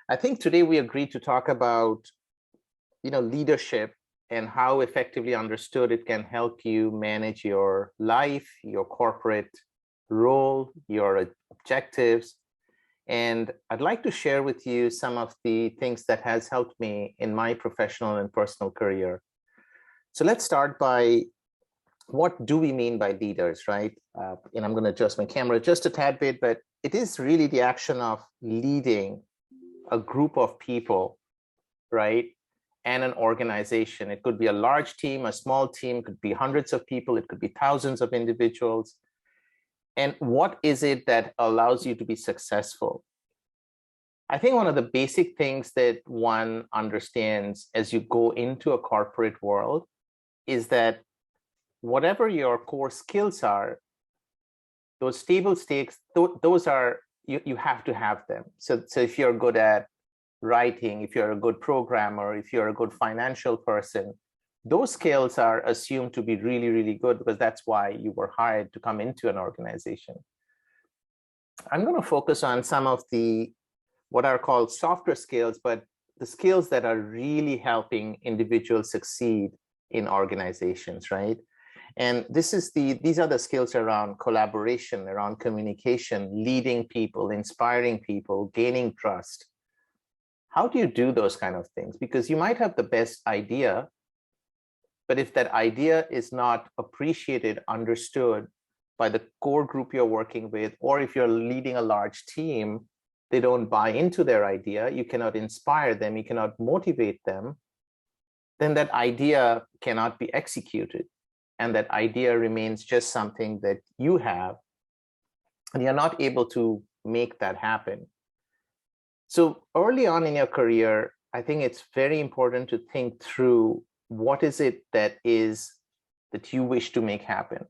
I think today we agreed to talk about, leadership and how effectively understood it can help you manage your life, your corporate role, your objectives. And I'd like to share with you some of the things that has helped me in my professional and personal career. So let's start by what do we mean by leaders, right? And I'm going to adjust my camera just a tad bit, but it is really the action of leading a group of people, right? And an organization. It could be a large team, a small team, it could be hundreds of people, it could be thousands of individuals. And what is it that allows you to be successful? I think one of the basic things that one understands as you go into a corporate world is that whatever your core skills are, those table stakes, those are, you have to have them. So if you're good at writing, if you're a good programmer, if you're a good financial person, those skills are assumed to be really, really good because that's why you were hired to come into an organization. I'm going to focus on some of the what are called softer skills, but the skills that are really helping individuals succeed in organizations, right? And these are the skills around collaboration, around communication, leading people, inspiring people, gaining trust. How do you do those kind of things? Because you might have the best idea, but if that idea is not appreciated, understood by the core group you're working with, or if you're leading a large team, they don't buy into their idea, you cannot inspire them, you cannot motivate them, then that idea cannot be executed. And that idea remains just something that you have, and you're not able to make that happen. So early on in your career, I think it's very important to think through what is it that you wish to make happen?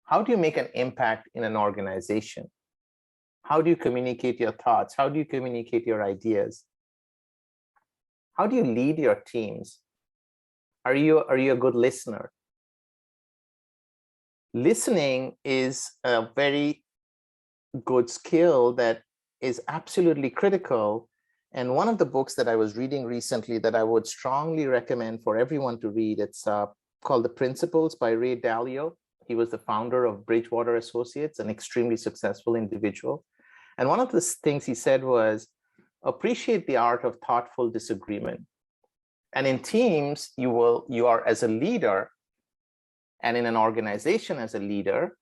How do you make an impact in an organization? How do you communicate your thoughts? How do you communicate your ideas? How do you lead your teams? Are you a good listener? Listening is a very good skill that is absolutely critical. And one of the books that I was reading recently that I would strongly recommend for everyone to read, it's called The Principles by Ray Dalio. He was the founder of Bridgewater Associates, an extremely successful individual. And one of the things he said was, appreciate the art of thoughtful disagreement. And in teams, you are as a leader, and in an organization as a leader,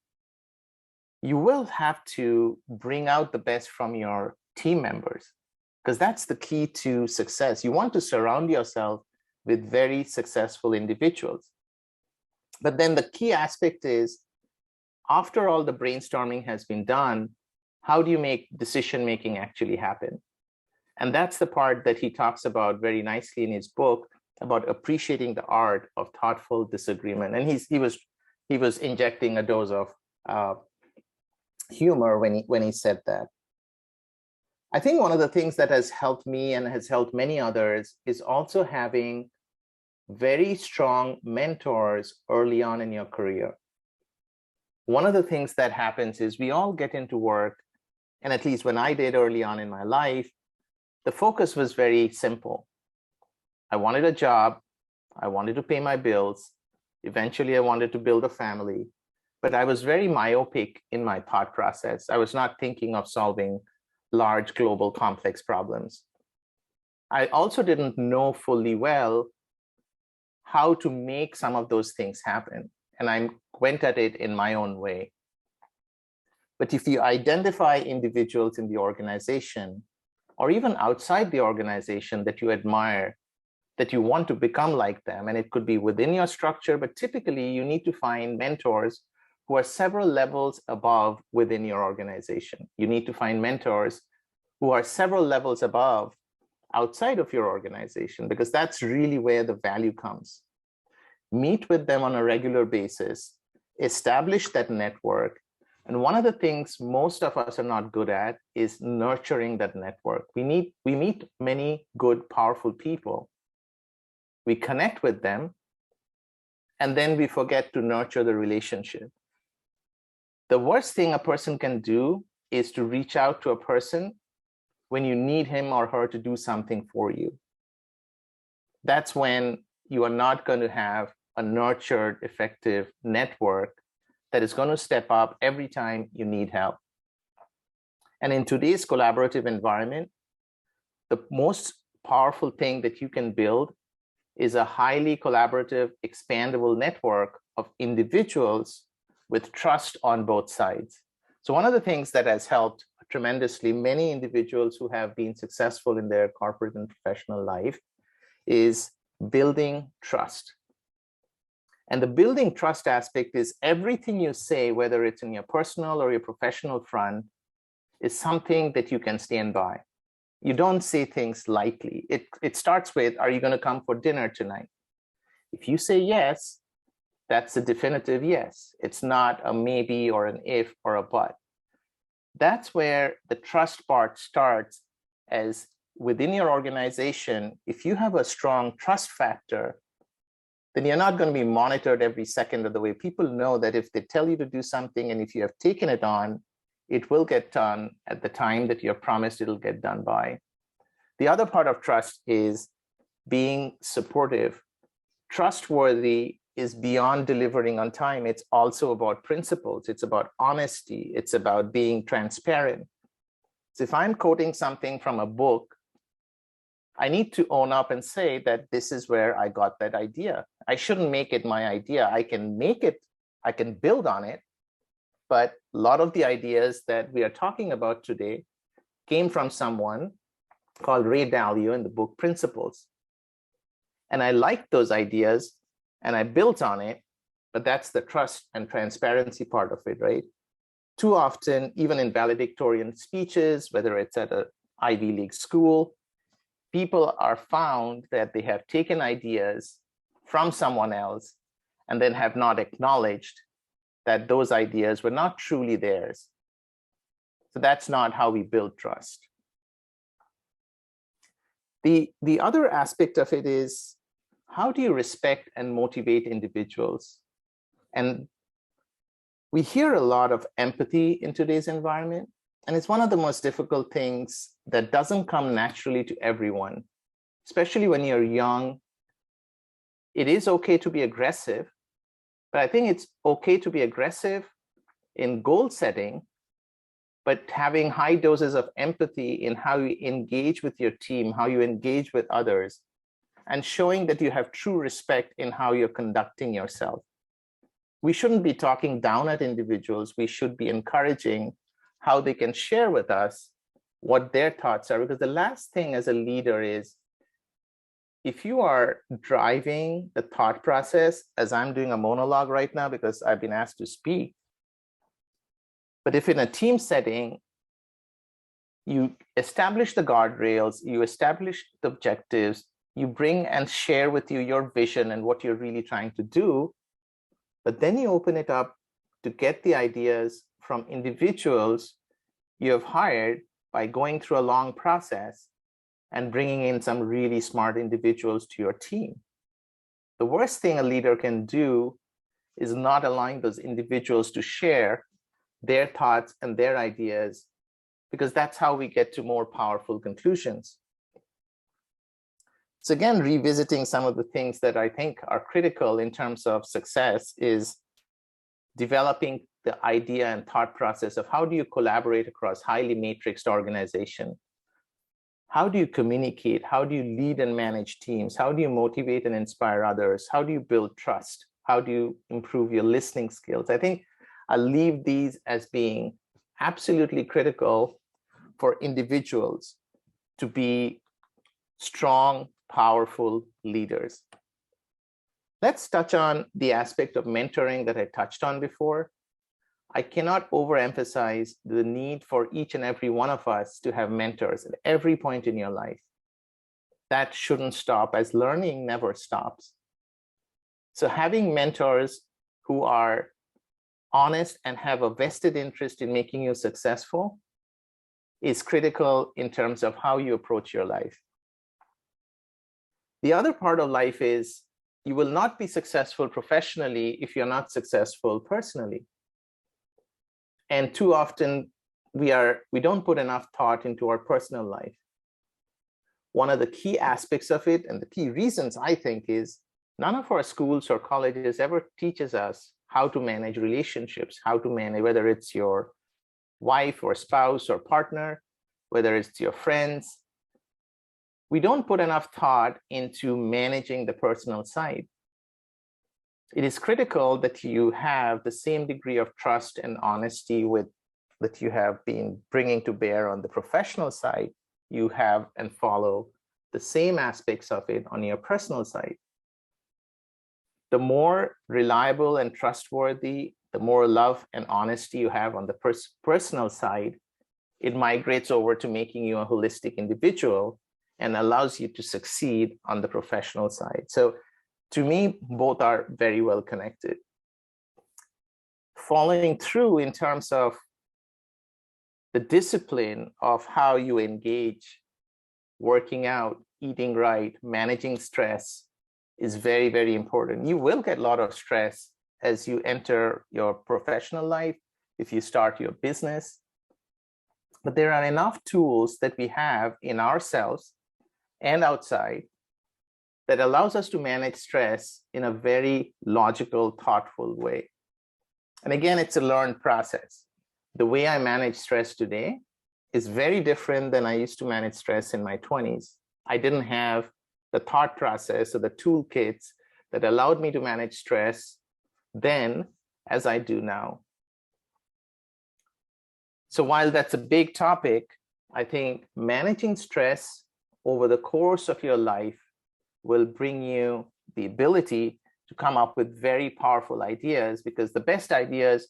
you will have to bring out the best from your team members, because that's the key to success. You want to surround yourself with very successful individuals. But then the key aspect is, after all the brainstorming has been done, how do you make decision-making actually happen? And that's the part that he talks about very nicely in his book about appreciating the art of thoughtful disagreement. And he was injecting a dose of humor when he said that. I think one of the things that has helped me and has helped many others is also having very strong mentors early on in your career. One of the things that happens is we all get into work, and at least when I did early on in my life, the focus was very simple. I wanted a job, I wanted to pay my bills, eventually I wanted to build a family, but I was very myopic in my thought process. I was not thinking of solving large global complex problems. I also didn't know fully well how to make some of those things happen, and I went at it in my own way. But if you identify individuals in the organization, or even outside the organization that you admire, that you want to become like them, and it could be within your structure, but typically you need to find mentors who are several levels above within your organization. You need to find mentors who are several levels above outside of your organization, because that's really where the value comes. Meet with them on a regular basis, establish that network. And one of the things most of us are not good at is nurturing that network. We meet many good, powerful people. We connect with them, and then we forget to nurture the relationship. The worst thing a person can do is to reach out to a person when you need him or her to do something for you. That's when you are not going to have a nurtured, effective network that is going to step up every time you need help. And in today's collaborative environment, the most powerful thing that you can build is a highly collaborative, expandable network of individuals with trust on both sides. So one of the things that has helped tremendously many individuals who have been successful in their corporate and professional life is building trust. And the building trust aspect is everything you say, whether it's in your personal or your professional front, is something that you can stand by. You don't say things lightly. It starts with, are you going to come for dinner tonight? If you say yes, that's a definitive yes. It's not a maybe or an if or a but. That's where the trust part starts, as within your organization, if you have a strong trust factor, then you're not going to be monitored every second of the way. People know that if they tell you to do something and if you have taken it on, it will get done at the time that you're promised it'll get done by. The other part of trust is being supportive. Trustworthy is beyond delivering on time. It's also about principles. It's about honesty. It's about being transparent. So if I'm quoting something from a book, I need to own up and say that this is where I got that idea. I shouldn't make it my idea. I can make it, I can build on it, but a lot of the ideas that we are talking about today came from someone called Ray Dalio in the book Principles. And I liked those ideas and I built on it, but that's the trust and transparency part of it, right? Too often, even in valedictorian speeches, whether it's at an Ivy League school, people are found that they have taken ideas from someone else and then have not acknowledged that those ideas were not truly theirs. So that's not how we build trust. The other aspect of it is, how do you respect and motivate individuals? And we hear a lot of empathy in today's environment, and it's one of the most difficult things that doesn't come naturally to everyone, especially when you're young. It is okay to be aggressive, but I think it's okay to be aggressive in goal setting, but having high doses of empathy in how you engage with your team, how you engage with others, and showing that you have true respect in how you're conducting yourself. We shouldn't be talking down at individuals. We should be encouraging how they can share with us what their thoughts are. Because the last thing as a leader is, if you are driving the thought process, as I'm doing a monologue right now because I've been asked to speak, but if in a team setting, you establish the guardrails, you establish the objectives, you bring and share with you your vision and what you're really trying to do, but then you open it up to get the ideas from individuals you have hired by going through a long process and bringing in some really smart individuals to your team. The worst thing a leader can do is not allowing those individuals to share their thoughts and their ideas, because that's how we get to more powerful conclusions. So again, revisiting some of the things that I think are critical in terms of success is developing the idea and thought process of how do you collaborate across highly matrixed organization? How do you communicate? How do you lead and manage teams? How do you motivate and inspire others? How do you build trust? How do you improve your listening skills? I think I'll leave these as being absolutely critical for individuals to be strong, powerful leaders. Let's touch on the aspect of mentoring that I touched on before. I cannot overemphasize the need for each and every one of us to have mentors at every point in your life. That shouldn't stop, as learning never stops. So having mentors who are honest and have a vested interest in making you successful is critical in terms of how you approach your life. The other part of life is you will not be successful professionally if you're not successful personally. And too often, we don't put enough thought into our personal life. One of the key aspects of it, and the key reasons, I think, is none of our schools or colleges ever teaches us how to manage relationships, how to manage, whether it's your wife or spouse or partner, whether it's your friends. We don't put enough thought into managing the personal side. It is critical that you have the same degree of trust and honesty that you have been bringing to bear on the professional side. You have and follow the same aspects of it on your personal side. The more reliable and trustworthy, the more love and honesty you have on the personal side, it migrates over to making you a holistic individual and allows you to succeed on the professional side. So to me, both are very well connected. Following through in terms of the discipline of how you engage, working out, eating right, managing stress is very, very important. You will get a lot of stress as you enter your professional life, if you start your business. But there are enough tools that we have in ourselves and outside that allows us to manage stress in a very logical, thoughtful way. And again, it's a learned process. The way I manage stress today is very different than I used to manage stress in my 20s. I didn't have the thought process or the toolkits that allowed me to manage stress then as I do now. So while that's a big topic, I think managing stress over the course of your life will bring you the ability to come up with very powerful ideas, because the best ideas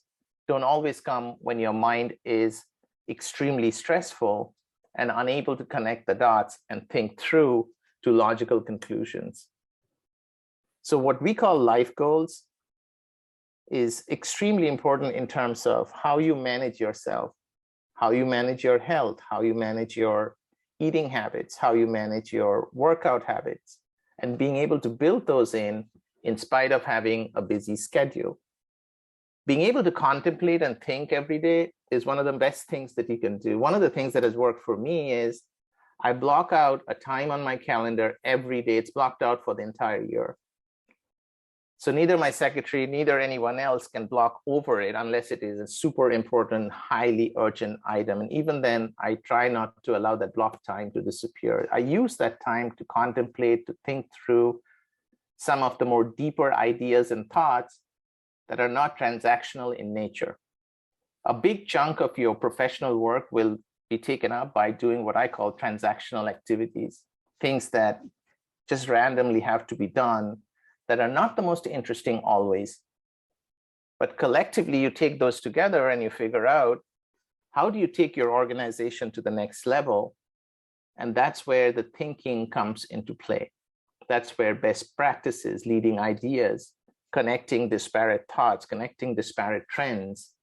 don't always come when your mind is extremely stressful and unable to connect the dots and think through to logical conclusions. So what we call life goals is extremely important in terms of how you manage yourself, how you manage your health, how you manage your eating habits, how you manage your workout habits, and being able to build those in spite of having a busy schedule. Being able to contemplate and think every day is one of the best things that you can do. One of the things that has worked for me is I block out a time on my calendar every day. It's blocked out for the entire year. So neither my secretary, neither anyone else can block over it unless it is a super important, highly urgent item. And even then, I try not to allow that block time to disappear. I use that time to contemplate, to think through some of the more deeper ideas and thoughts that are not transactional in nature. A big chunk of your professional work will be taken up by doing what I call transactional activities, things that just randomly have to be done that are not the most interesting always. But collectively, you take those together and you figure out, how do you take your organization to the next level? And that's where the thinking comes into play. That's where best practices, leading ideas, connecting disparate thoughts, connecting disparate trends,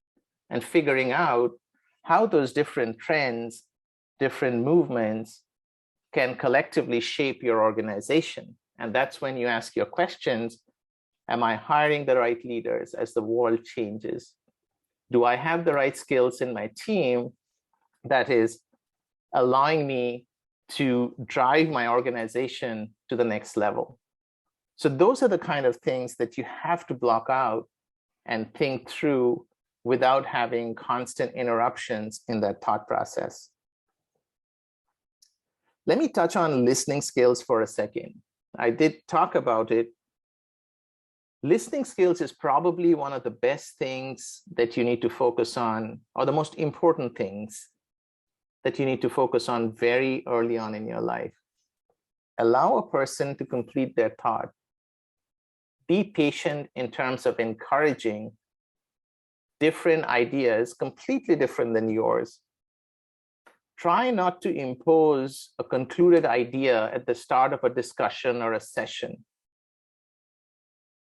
and figuring out how those different trends, different movements can collectively shape your organization. And that's when you ask your questions, am I hiring the right leaders as the world changes? Do I have the right skills in my team that is allowing me to drive my organization to the next level? So those are the kind of things that you have to block out and think through without having constant interruptions in that thought process. Let me touch on listening skills for a second. I did talk about it. Listening skills is probably one of the best things that you need to focus on, or the most important things that you need to focus on very early on in your life. Allow a person to complete their thought. Be patient in terms of encouraging different ideas, completely different than yours. Try not to impose a concluded idea at the start of a discussion or a session.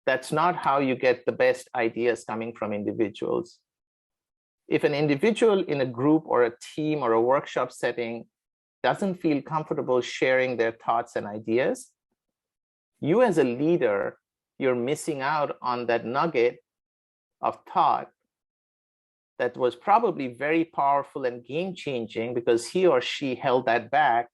That's not how you get the best ideas coming from individuals. If an individual in a group or a team or a workshop setting doesn't feel comfortable sharing their thoughts and ideas, you as a leader, you're missing out on that nugget of thought that was probably very powerful and game-changing because he or she held that back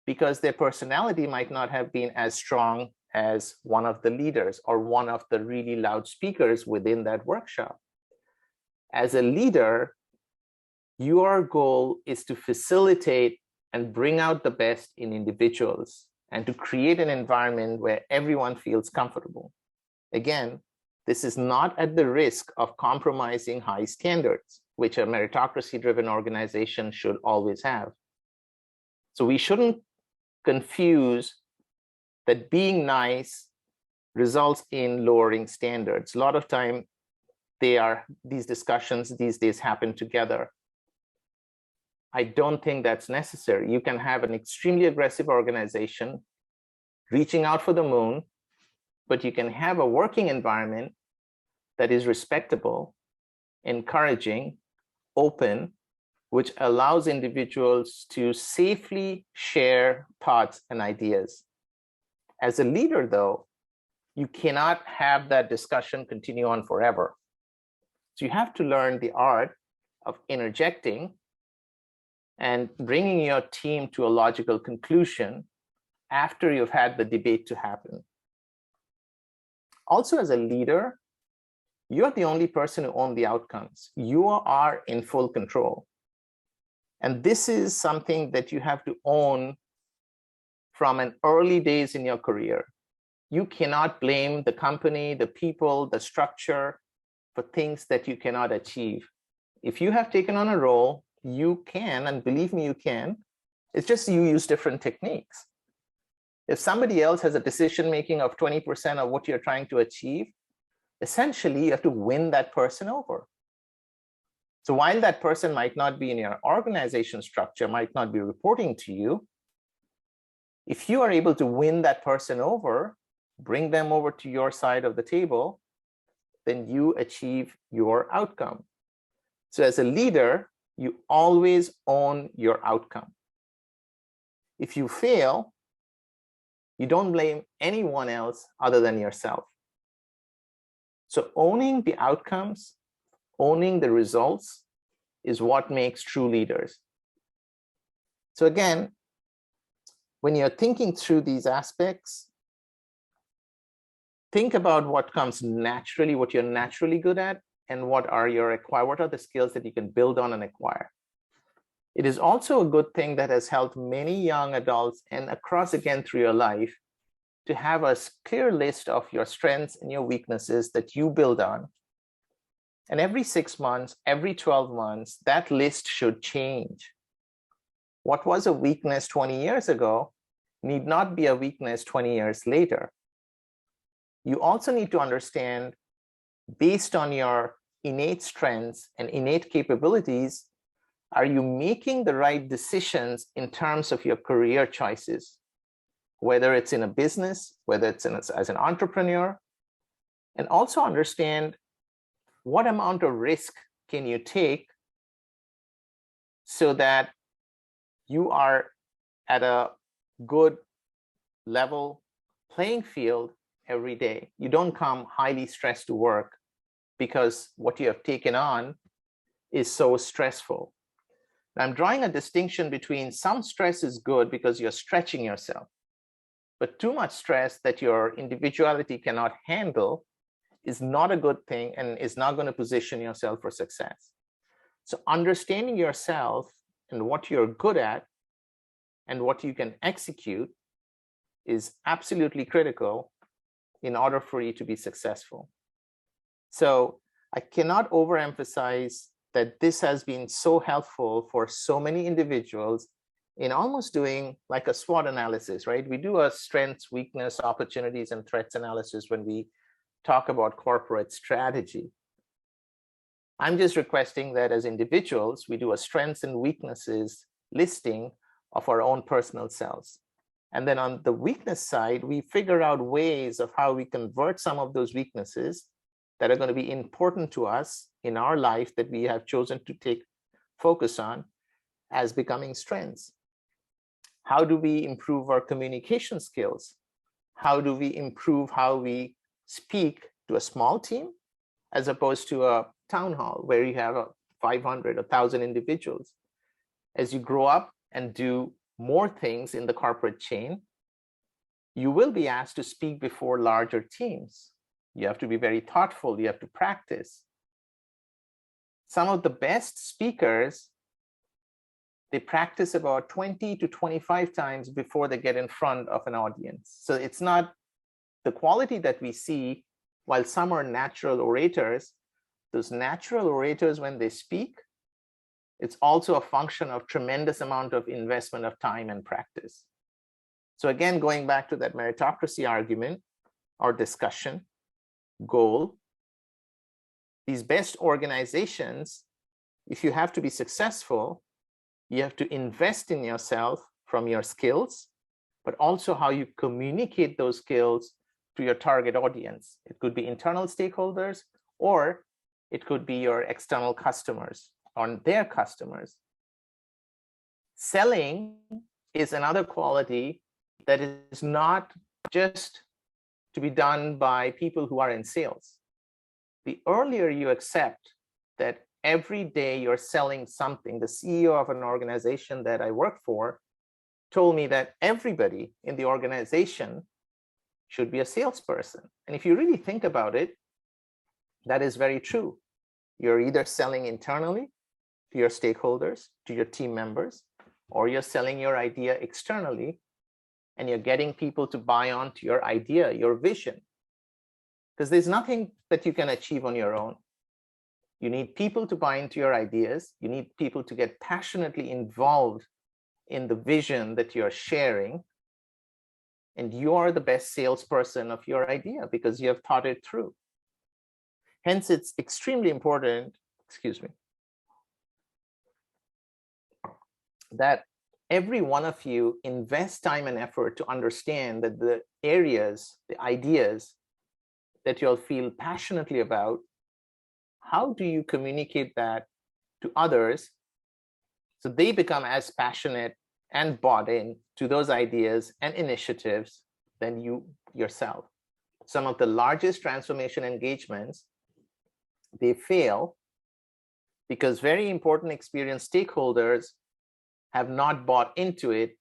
because their personality might not have been as strong as one of the leaders or one of the really loud speakers within that workshop. As a leader, your goal is to facilitate and bring out the best in individuals and to create an environment where everyone feels comfortable. Again, this is not at the risk of compromising high standards, which a meritocracy-driven organization should always have. So we shouldn't confuse that being nice results in lowering standards. A lot of time, these discussions these days happen together. I don't think that's necessary. You can have an extremely aggressive organization reaching out for the moon, but you can have a working environment that is respectable, encouraging, open, which allows individuals to safely share thoughts and ideas. As a leader, though, you cannot have that discussion continue on forever. So you have to learn the art of interjecting and bringing your team to a logical conclusion after you've had the debate to happen. Also, as a leader, you're the only person who owns the outcomes. You are in full control. And this is something that you have to own from an early days in your career. You cannot blame the company, the people, the structure for things that you cannot achieve. If you have taken on a role, you can, and believe me, you can. It's just you use different techniques. If somebody else has a decision-making of 20% of what you're trying to achieve, essentially you have to win that person over. So while that person might not be in your organization structure, might not be reporting to you, if you are able to win that person over, bring them over to your side of the table, then you achieve your outcome. So as a leader, you always own your outcome. If you fail, you don't blame anyone else other than yourself. So owning the outcomes, owning the results is what makes true leaders. So again, when you're thinking through these aspects, think about what comes naturally, what you're naturally good at, and what are the skills that you can build on and acquire. It is also a good thing that has helped many young adults and across again through your life to have a clear list of your strengths and your weaknesses that you build on. And every 6 months, every 12 months, that list should change. What was a weakness 20 years ago need not be a weakness 20 years later. You also need to understand, based on your innate strengths and innate capabilities, are you making the right decisions in terms of your career choices? Whether it's in a business, whether it's as an entrepreneur, and also understand what amount of risk can you take so that you are at a good level playing field every day. You don't come highly stressed to work because what you have taken on is so stressful. I'm drawing a distinction between some stress is good because you're stretching yourself, but too much stress that your individuality cannot handle is not a good thing and is not going to position yourself for success. So understanding yourself and what you're good at and what you can execute is absolutely critical in order for you to be successful. So I cannot overemphasize that this has been so helpful for so many individuals in almost doing like a SWOT analysis, right? We do a strengths, weakness, opportunities, and threats analysis when we talk about corporate strategy. I'm just requesting that as individuals, we do a strengths and weaknesses listing of our own personal selves. And then on the weakness side, we figure out ways of how we convert some of those weaknesses that are going to be important to us in our life that we have chosen to take focus on as becoming strengths. How do we improve our communication skills? How do we improve how we speak to a small team as opposed to a town hall where you have 500, 1,000 individuals. As you grow up and do more things in the corporate chain, you will be asked to speak before larger teams. You have to be very thoughtful. You have to practice. Some of the best speakers, they practice about 20 to 25 times before they get in front of an audience. So it's not the quality that we see. While some are natural orators, those natural orators, when they speak, it's also a function of tremendous amount of investment of time and practice. So again, going back to that meritocracy argument or discussion, goal, these best organizations, if you have to be successful, you have to invest in yourself from your skills, but also how you communicate those skills to your target audience. It could be internal stakeholders, or it could be your external customers or their customers. Selling is another quality that is not just to be done by people who are in sales. The earlier you accept that every day you're selling something, the CEO of an organization that I work for told me that everybody in the organization should be a salesperson. And if you really think about it, that is very true. You're either selling internally to your stakeholders, to your team members, or you're selling your idea externally and you're getting people to buy onto your idea, your vision. Because there's nothing that you can achieve on your own. You need people to buy into your ideas. You need people to get passionately involved in the vision that you're sharing. And you are the best salesperson of your idea because you have thought it through. Hence, it's extremely important, that every one of you invest time and effort to understand that the areas, the ideas that you'll feel passionately about, how do you communicate that to others so they become as passionate and bought in to those ideas and initiatives than you yourself? Some of the largest transformation engagements, they fail because very important experienced stakeholders have not bought into it.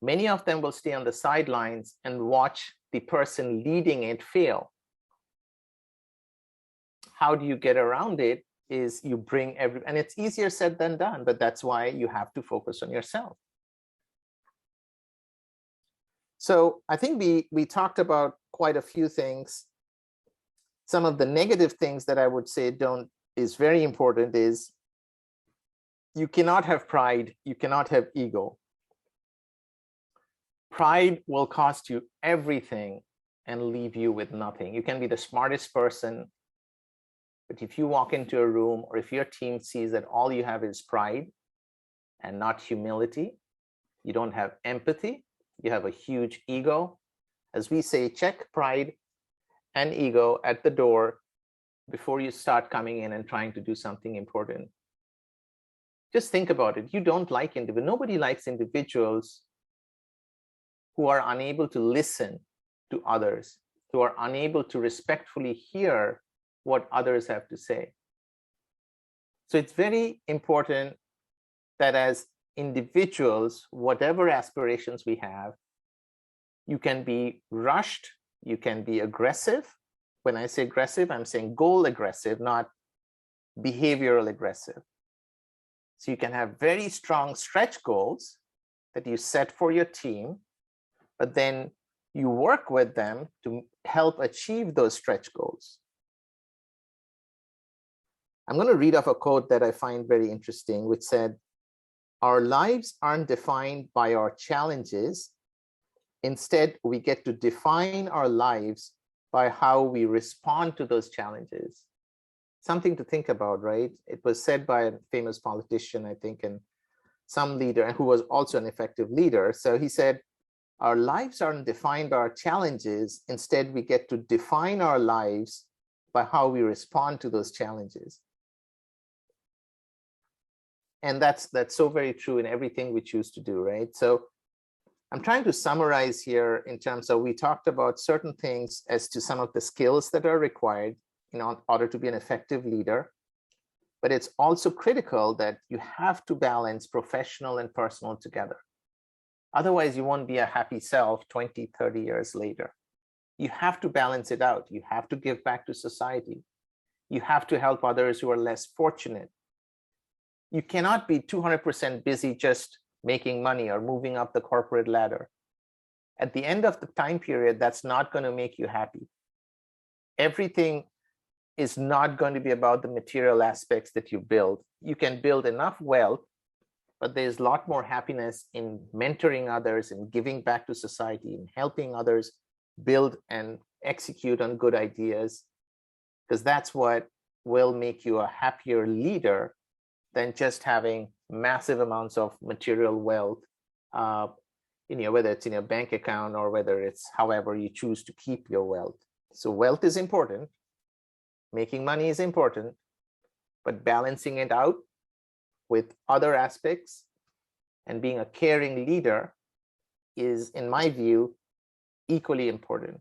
Many of them will stay on the sidelines and watch the person leading it fail. How do you get around it is you bring and it's easier said than done, but that's why you have to focus on yourself. So I think we talked about quite a few things. Some of the negative things that I would say is very important is you cannot have pride, you cannot have ego. Pride will cost you everything and leave you with nothing. You can be the smartest person, but if you walk into a room or if your team sees that all you have is pride and not humility, you don't have empathy, you have a huge ego. As we say, check pride and ego at the door before you start coming in and trying to do something important. Just think about it. You don't like individuals. Nobody likes individuals who are unable to listen to others, who are unable to respectfully hear what others have to say. So it's very important that as individuals, whatever aspirations we have, you can be rushed, you can be aggressive. When I say aggressive, I'm saying goal aggressive, not behavioral aggressive. So you can have very strong stretch goals that you set for your team, but then you work with them to help achieve those stretch goals. I'm going to read off a quote that I find very interesting, which said, "Our lives aren't defined by our challenges. Instead, we get to define our lives by how we respond to those challenges." Something to think about, right? It was said by a famous politician, I think, and some leader, and who was also an effective leader. So he said, our lives aren't defined by our challenges. Instead, we get to define our lives by how we respond to those challenges. And that's so very true in everything we choose to do, right? So I'm trying to summarize here in terms of, we talked about certain things as to some of the skills that are required. in order to be an effective leader. But it's also critical that you have to balance professional and personal together. Otherwise, you won't be a happy self 20, 30 years later. You have to balance it out. You have to give back to society. You have to help others who are less fortunate. You cannot be 200% busy just making money or moving up the corporate ladder. At the end of the time period, that's not going to make you happy. Everything is not going to be about the material aspects that you build. You can build enough wealth, but there's a lot more happiness in mentoring others and giving back to society and helping others build and execute on good ideas, because that's what will make you a happier leader than just having massive amounts of material wealth, whether it's in your bank account or whether it's however you choose to keep your wealth. So wealth is important. Making money is important, but balancing it out with other aspects and being a caring leader is, in my view, equally important.